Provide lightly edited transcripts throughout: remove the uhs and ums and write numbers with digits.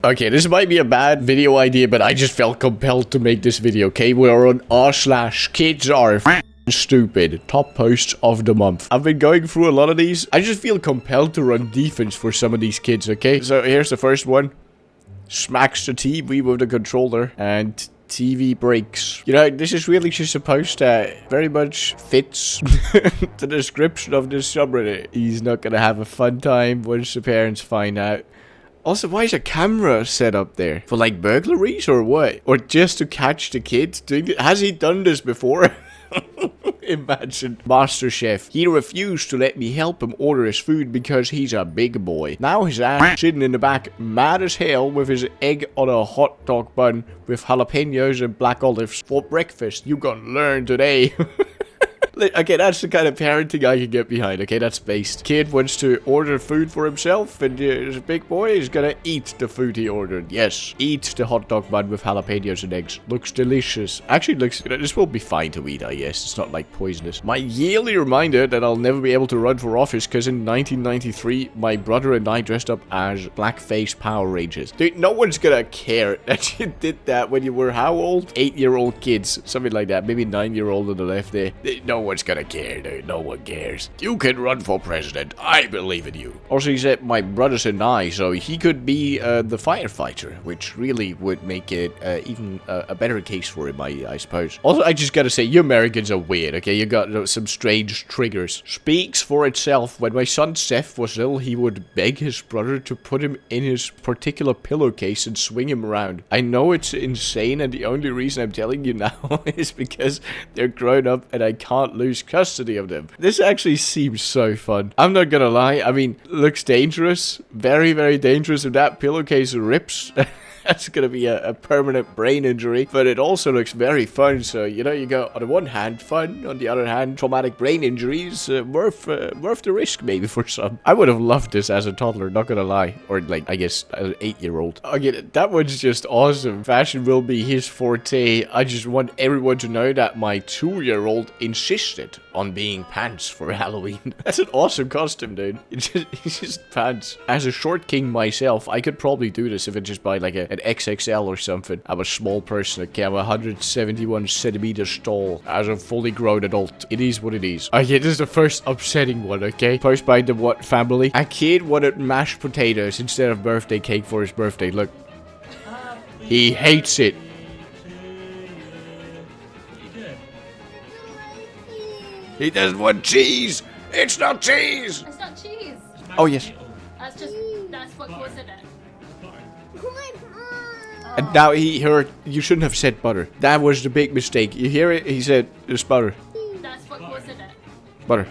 Okay, this might be a bad video idea, but I just felt compelled to make this video, okay? We're on r/kids are stupid top posts of the month. I've been going through a lot of these. I just feel compelled to run defense for some of these kids, okay? So here's the first one. Smacks the TV with the controller and TV breaks. You know, this is really just supposed to very much fits the description of this subreddit. He's not gonna have a fun time once the parents find out. Also, why is a camera set up there? For like burglaries or what? Or just to catch the kids? Has he done this before? Imagine. Master Chef. He refused to let me help him order his food because he's a big boy. Now his ass sitting in the back, mad as hell, with his egg on a hot dog bun with jalapenos and black olives for breakfast. You gonna learn today. Okay, that's the kind of parenting I can get behind. Okay, that's based. Kid wants to order food for himself, and his big boy is gonna eat the food he ordered. Yes, eat the hot dog bun with jalapenos and eggs. Looks delicious. Actually, looks. This will be fine to eat, I guess. It's not like poisonous. My yearly reminder that I'll never be able to run for office because in 1993, my brother and I dressed up as blackface Power Rangers. Dude, no one's gonna care that you did that when you were how old? 8-year-old kids, something like that. Maybe 9-year-old on the left there. No one's gonna care, dude. No one cares. You can run for president. I believe in you. Also, he said my brothers and I, so he could be the firefighter, which really would make it even a better case for him, I suppose. Also, I just gotta say, you Americans are weird, okay? You got some strange triggers. Speaks for itself. When my son Seth was ill, he would beg his brother to put him in his particular pillowcase and swing him around. I know it's insane, and the only reason I'm telling you now is because they're grown up and I can't lose custody of them. This actually seems so fun. I'm not gonna lie. I mean, looks dangerous. Very, very dangerous. If that pillowcase rips, that's gonna be a permanent brain injury. But it also looks very fun. So, you know, you go on the one hand, fun. On the other hand, traumatic brain injuries, worth the risk maybe for some. I would have loved this as a toddler, not gonna lie. Or like, I guess, an 8-year-old. Again, that one's just awesome. Fashion will be his forte. I just want everyone to know that my 2-year-old insisted on being pants for Halloween. That's an awesome costume, dude. It's just pants. As a short king myself, I could probably do this if I just buy like an XXL or something. I'm a small person. Okay, I'm 171 centimeters tall. As a fully grown adult. It is what it is. Okay, this is the first upsetting one, okay? Post by the what family? A kid wanted mashed potatoes instead of birthday cake for his birthday. Look. He hates it. He doesn't want cheese! It's not cheese! It's not cheese! Oh, yes. That's what caused it. And now he heard, you shouldn't have said butter. That was the big mistake. You hear it? He said, there's butter. That's what caused it. Butter.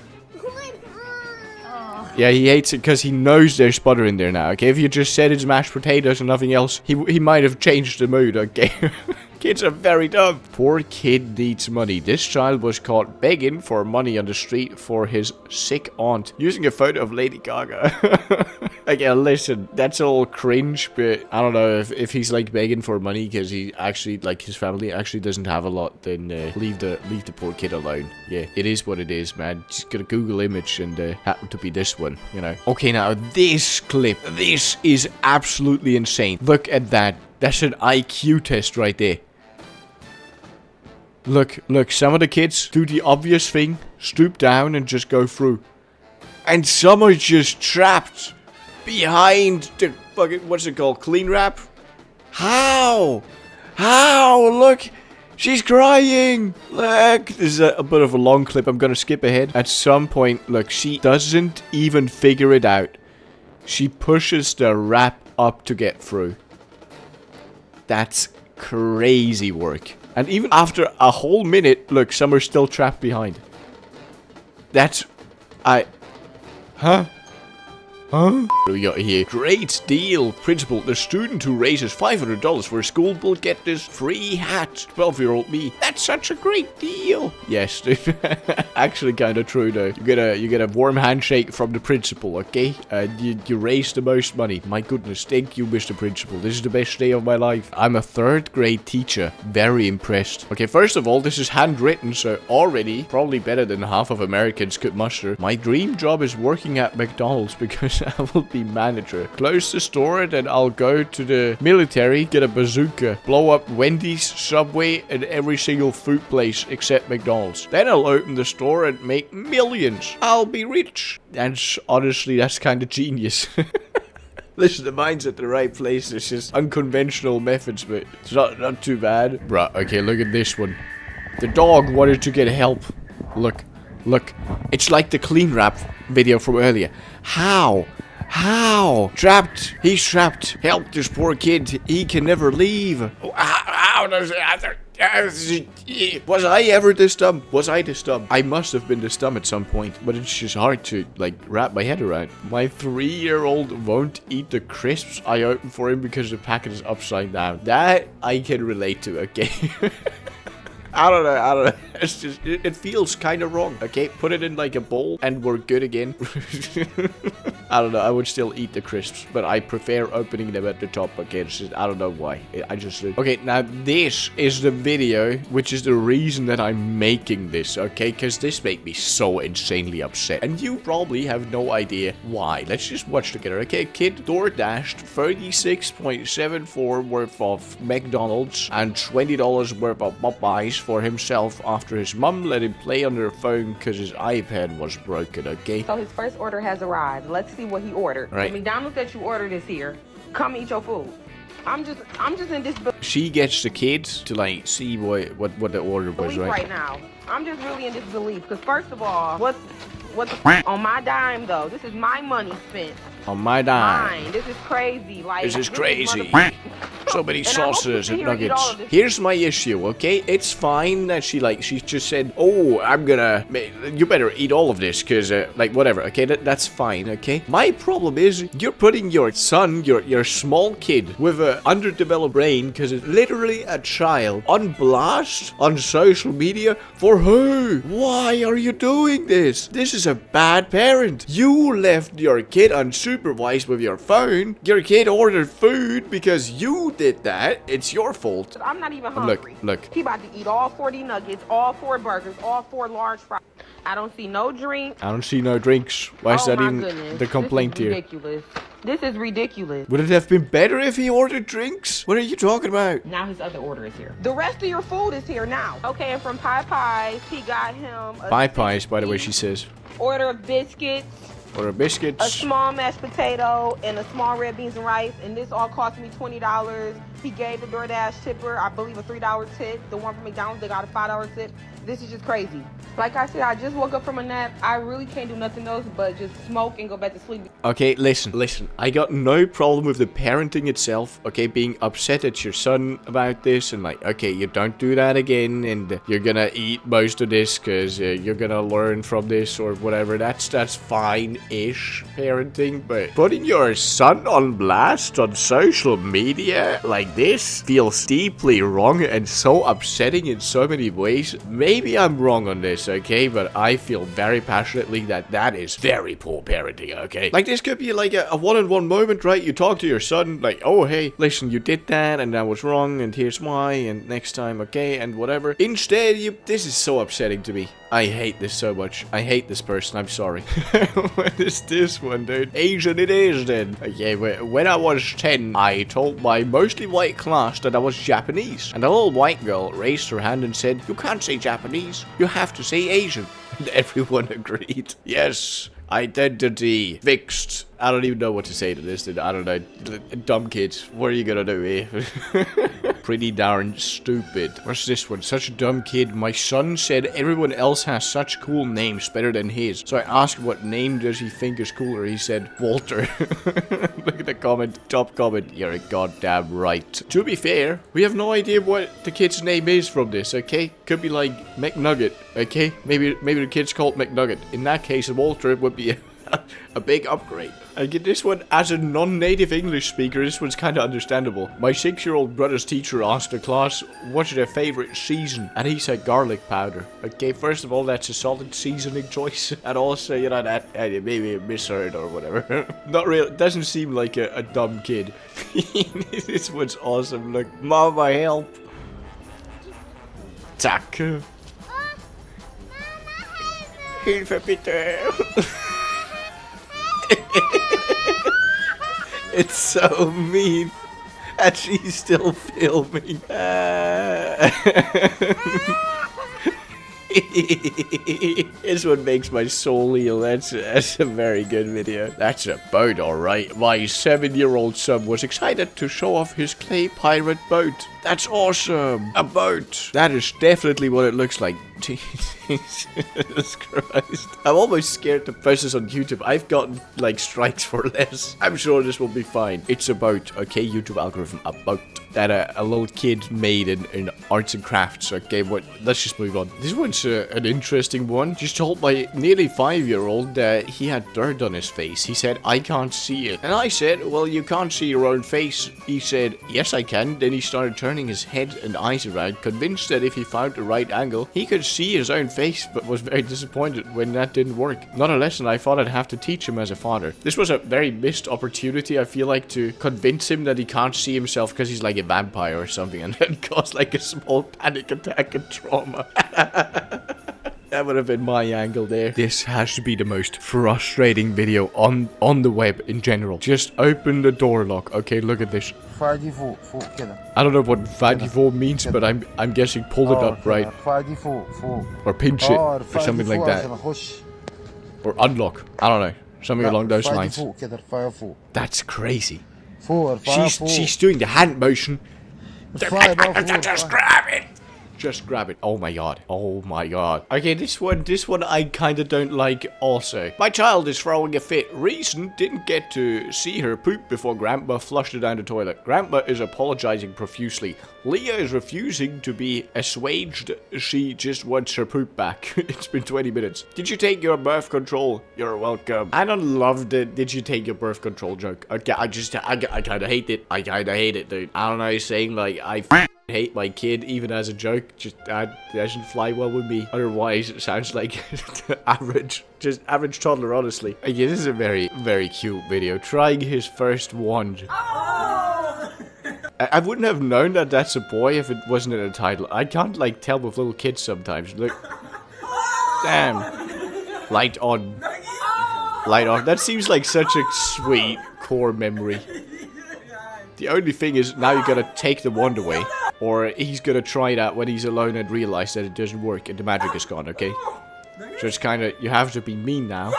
Yeah, he hates it because he knows there's butter in there now, okay? If you just said it's mashed potatoes and nothing else, he might have changed the mood, okay? Kids are very dumb. Poor kid needs money. This child was caught begging for money on the street for his sick aunt, using a photo of Lady Gaga. Again, listen, that's all cringe, but I don't know if he's like begging for money because he actually, like his family actually doesn't have a lot, then leave the poor kid alone. Yeah, it is what it is, man. Just got a Google image and happen to be this one, you know. Okay, now this clip, this is absolutely insane. Look at that. That's an IQ test right there. Look, some of the kids do the obvious thing, stoop down and just go through. And some are just trapped behind the fucking, what's it called, clean wrap? How? Look, she's crying. Look, this is a bit of a long clip, I'm gonna skip ahead. At some point, look, she doesn't even figure it out. She pushes the wrap up to get through. That's crazy work. And even after a whole minute, look, some are still trapped behind. That's... Huh? What do we got here? Great deal. Principal, the student who raises $500 for a school will get this free hat. 12-year-old me. That's such a great deal. Yes, dude. Actually kind of true, though. You get a warm handshake from the principal, okay? You raise the most money. My goodness, thank you, Mr. Principal. This is the best day of my life. I'm a 3rd grade teacher. Very impressed. Okay, first of all, this is handwritten, so already probably better than half of Americans could muster. My dream job is working at McDonald's because I will be manager. Close the store, then I'll go to the military, get a bazooka, blow up Wendy's, Subway, and every single food place except McDonald's. Then I'll open the store and make millions. I'll be rich. And honestly, that's kind of genius. Listen, the mind's at the right place. It's just unconventional methods, but it's not too bad. Bruh, okay, look at this one. The dog wanted to get help. Look. It's like the clean wrap video from earlier. How? Trapped. He's trapped. Help this poor kid. He can never leave. How does it... Was I ever this dumb? Was I this dumb? I must have been this dumb at some point, but it's just hard to, like, wrap my head around. My 3-year-old won't eat the crisps I opened for him because the packet is upside down. That I can relate to, okay? I don't know. It's just, it feels kind of wrong. Okay, put it in like a bowl and we're good again. I don't know. I would still eat the crisps, but I prefer opening them at the top. Okay, it's just, I don't know why. I just... Okay, now this is the video, which is the reason that I'm making this, okay? Because this made me so insanely upset. And you probably have no idea why. Let's just watch together, okay? Kid door dashed 36.74 worth of McDonald's and $20 worth of Popeyes for himself after his mum let him play on her phone because his iPad was broken, okay? So his first order has arrived. Let's see what he ordered. Right. The McDonald's that you ordered is here. Come eat your food. I'm just in this She gets the kids to like see what the order was, belief right? right now. I'm just really in disbelief because first of all, what the on my dime though? This is my money spent. On my dime. Mine. This is crazy. Like This is crazy. So many And I hope sauces you and hear and eat all nuggets. of this. Here's my issue, okay? It's fine that she just said, oh, you better eat all of this, because, like, whatever, okay? That's fine, okay? My problem is, you're putting your son, your small kid, with an underdeveloped brain, because it's literally a child, on blast on social media. For who? Why are you doing this? This is a bad parent. You left your kid unsupervised with your phone. Your kid ordered food because you did that. It's your fault. I'm not even hungry. Look. He about to eat all 40 nuggets, all 4 burgers, all 4 large fries. I don't see no drink. I don't see no drinks. Why is that even the complaint this is here? Ridiculous. This is ridiculous. Would it have been better if he ordered drinks? What are you talking about? Now his other order is here. The rest of your food is here now. Okay, and from Pie Pies, he got him a Pie Pies, by the way, she says. order of biscuits, Order biscuits. a small mashed potato, and a small red beans and rice, and this all cost me $20. He gave the DoorDash tipper, I believe, a $3 tip. The one from McDonald's, they got a $5 tip. This is just crazy. Like I said, I just woke up from a nap. I really can't do nothing else but just smoke and go back to sleep. Okay, listen. I got no problem with the parenting itself, okay, being upset at your son about this and like, okay, you don't do that again and you're gonna eat most of this because you're gonna learn from this or whatever. That's fine-ish parenting, but putting your son on blast on social media like this feels deeply wrong and so upsetting in so many ways. Maybe I'm wrong on this, okay, but I feel very passionately that is very poor parenting, okay? Like, this could be like a one-on-one moment, right? You talk to your son, like, oh, hey, listen, you did that, and that was wrong, and here's why, and next time, okay, and whatever. Instead, this is so upsetting to me. I hate this so much. I hate this person. I'm sorry. What is this one, dude? Asian it is, then. Okay, when I was 10, I told my mostly white class that I was Japanese. And a little white girl raised her hand and said, you can't say Japanese. You have to say Asian. And everyone agreed. Yes. Identity fixed. I don't even know what to say to this. I don't know. Dumb kids. What are you gonna do here? Pretty darn stupid. What's this one? Such a dumb kid. My son said everyone else has such cool names better than his. So I asked what name does he think is cooler. He said Walter. Look at the comment. Top comment. You're a goddamn right. To be fair, we have no idea what the kid's name is from this, okay? Could be like McNugget, okay? Maybe the kid's called McNugget. In that case, Walter would be a big upgrade. I get this one as a non-native English speaker. This one's kind of understandable. My 6-year-old brother's teacher asked the class what's their favorite season, and he said garlic powder. Okay, first of all, that's a solid seasoning choice, and also, you know, that maybe a misheard or whatever. Not real. Doesn't seem like a dumb kid. This one's awesome. Look, Mama, help. Tack. Hilfe bitte. It's so mean. And she's still filming. This one makes my soul heal. That's a very good video. That's a boat, alright. My 7-year-old son was excited to show off his clay pirate boat. That's awesome. A boat. That is definitely what it looks like. Jesus Christ. I'm almost scared to post this on YouTube. I've gotten, like, strikes for less. I'm sure this will be fine. It's a boat, okay? YouTube algorithm, a boat that a little kid made in arts and crafts. Okay, let's just move on. This one's an interesting one. Just told my nearly 5-year-old that he had dirt on his face. He said, I can't see it. And I said, well, you can't see your own face. He said, yes, I can. Then he started turning his head and eyes around, convinced that if he found the right angle, he could see his own face, but was very disappointed when that didn't work. Not a lesson I thought I'd have to teach him as a father. This was a very missed opportunity, I feel like, to convince him that he can't see himself because he's like a vampire or something, and then cause like a small panic attack and trauma. That would have been my angle there. This has to be the most frustrating video on the web in general. Just open the door lock. Okay, look at this. I don't know what فادي means, but I'm guessing pull it up, right? Or pinch it, or something like that. Or unlock. I don't know. Something along those lines. That's crazy. She's doing the hand motion. Just grab it. Just grab it. Oh my god. Oh my god. Okay, this one I kind of don't like also. My child is throwing a fit. Reason didn't get to see her poop before Grandma flushed it down the toilet. Grandma is apologizing profusely. Leah is refusing to be assuaged. She just wants her poop back. It's been 20 minutes. Did you take your birth control? You're welcome. I don't love the did you take your birth control joke. Okay, I kind of hate it. I kind of hate it, dude. I don't know, saying like I hate my kid even as a joke, just that doesn't fly well with me. Otherwise it sounds like average toddler, honestly. Yeah, this is a very, very cute video. Trying his first wand. I wouldn't have known that that's a boy if it wasn't in the title. I can't like tell with little kids sometimes. Look. Damn. Light on. Light off. That seems like such a sweet core memory. The only thing is now you gotta take the wand away. Or he's gonna try that when he's alone and realize that it doesn't work and the magic is gone, okay? So it's kinda, you have to be mean now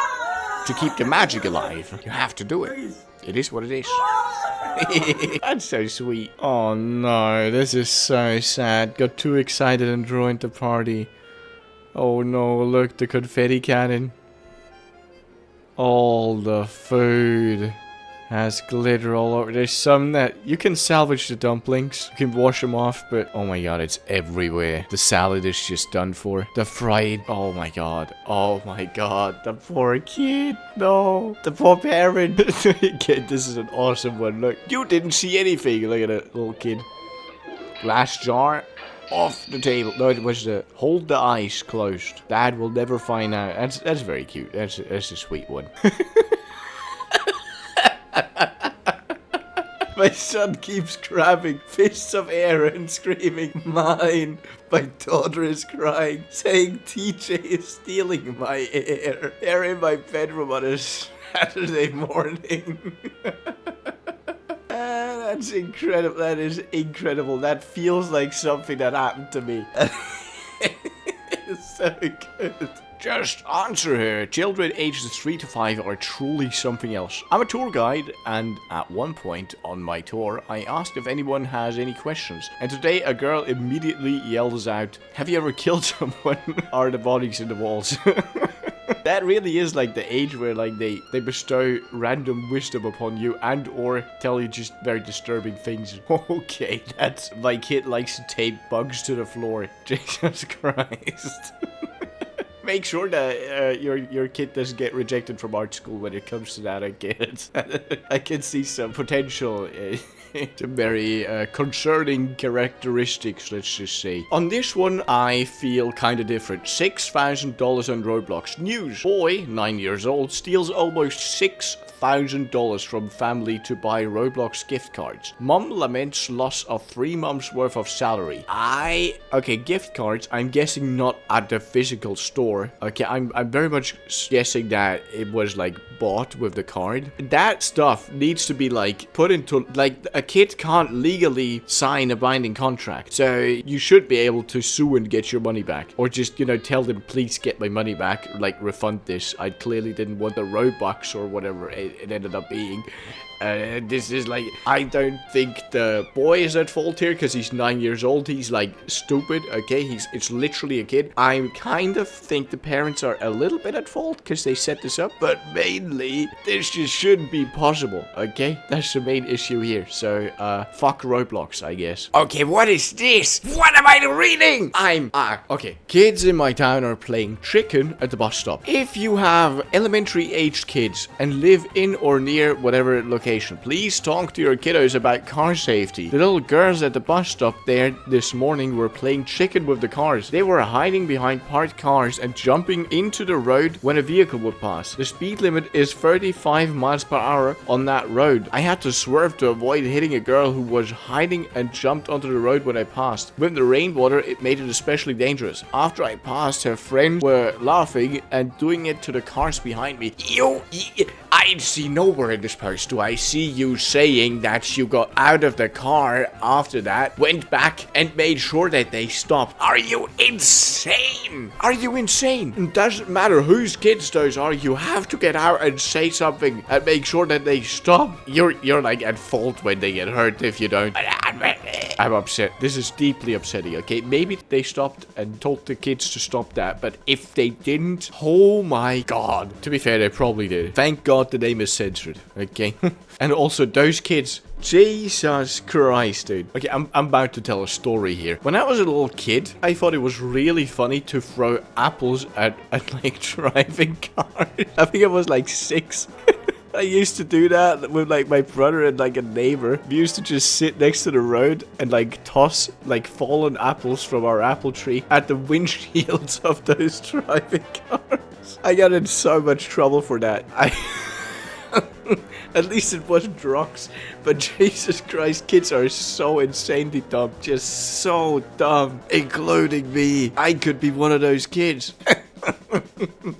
to keep the magic alive. You have to do it. It is what it is. That's so sweet. Oh no, this is so sad. Got too excited and joined the party. Oh no, look, the confetti cannon. All the food has glitter all over. There's some that you can salvage the dumplings. You can wash them off, but oh my god, it's everywhere. The salad is just done for. The fried, oh my god. Oh my god, the poor kid. No, the poor parent. Kid, this is an awesome one. Look, you didn't see anything. Look at that little kid. Glass jar off the table. No, it was the hold the eyes closed. Dad will never find out. That's very cute. That's a sweet one. My son keeps grabbing fists of air and screaming, mine. My daughter is crying, saying TJ is stealing my air. They're in my bedroom on a Saturday morning. That's incredible. That is incredible. That feels like something that happened to me. It's so good. Just answer her. Children ages 3 to 5 are truly something else. I'm a tour guide, and at one point on my tour, I asked if anyone has any questions. And today, a girl immediately yells out, have you ever killed someone? Are the bodies in the walls? That really is like the age where like they bestow random wisdom upon you and or tell you just very disturbing things. Okay, that's my kid likes to tape bugs to the floor. Jesus Christ. Make sure that your kid doesn't get rejected from art school when it comes to that, I guess. I can see some potential, some very concerning characteristics, let's just say. On this one, I feel kind of different. $6,000 on Roblox. News. Boy, 9 years old, steals almost $6,000 $1,000 from family to buy Roblox gift cards. Mom laments loss of 3 months worth of salary. Okay, gift cards, I'm guessing not at the physical store. Okay, I'm very much guessing that it was like bought with the card. That stuff needs to be like put into, like, a kid can't legally sign a binding contract. So you should be able to sue and get your money back. Or just, you know, tell them, please get my money back, like refund this. I clearly didn't want the Robux or whatever it ended up being. This is like, I don't think the boy is at fault here because he's 9 years old. He's like stupid, okay? It's literally a kid. I kind of think the parents are a little bit at fault because they set this up, but mainly this just shouldn't be possible, okay? That's the main issue here. So, fuck Roblox, I guess. Okay, what is this? What am I reading? Okay. Kids in my town are playing chicken at the bus stop. If you have elementary aged kids and live in or near whatever location, please talk to your kiddos about car safety. The little girls at the bus stop there this morning were playing chicken with the cars. They were hiding behind parked cars and jumping into the road when a vehicle would pass. The speed limit is 35 miles per hour on that road. I had to swerve to avoid hitting a girl who was hiding and jumped onto the road when I passed. With the rainwater, it made it especially dangerous. After I passed, her friends were laughing and doing it to the cars behind me. I see nowhere in this post do I see you saying that you got out of the car after that, went back and made sure that they stopped. Are you insane? Are you insane? It doesn't matter whose kids those are, you have to get out and say something and make sure that they stop. You're like at fault when they get hurt if you don't. I'm upset. This is deeply upsetting, okay? Maybe they stopped and told the kids to stop that, but if they didn't, oh my god. To be fair, they probably did. Thank god the name is censored, okay? And also, those kids, Jesus Christ, dude. Okay, I'm about to tell a story here. When I was a little kid, I thought it was really funny to throw apples at like driving cars. I think I was like 6. I used to do that with like my brother and like a neighbor. We used to just sit next to the road and like toss like fallen apples from our apple tree at the windshields of those driving cars. I got in so much trouble for that. At least it wasn't drugs. But Jesus Christ, kids are so insanely dumb. Just so dumb. Including me. I could be one of those kids.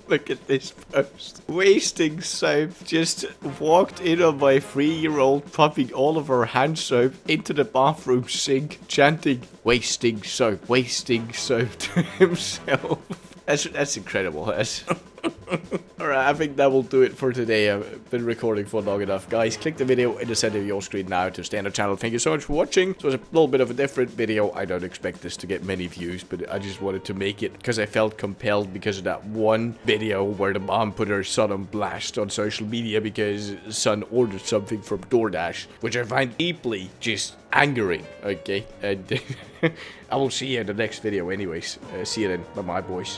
Look at this post. Wasting soap. Just walked in on my 3-year-old pumping all of her hand soap into the bathroom sink, chanting, wasting soap to himself. That's incredible. Alright, I think that will do it for today. I've been recording for long enough. Guys, click the video in the center of your screen now to stay on the channel. Thank you so much for watching. So it's a little bit of a different video. I don't expect this to get many views, but I just wanted to make it because I felt compelled because of that one video where the mom put her son on blast on social media because his son ordered something from DoorDash, which I find deeply just angering, okay? And I will see you in the next video anyways. See you then. Bye-bye, boys.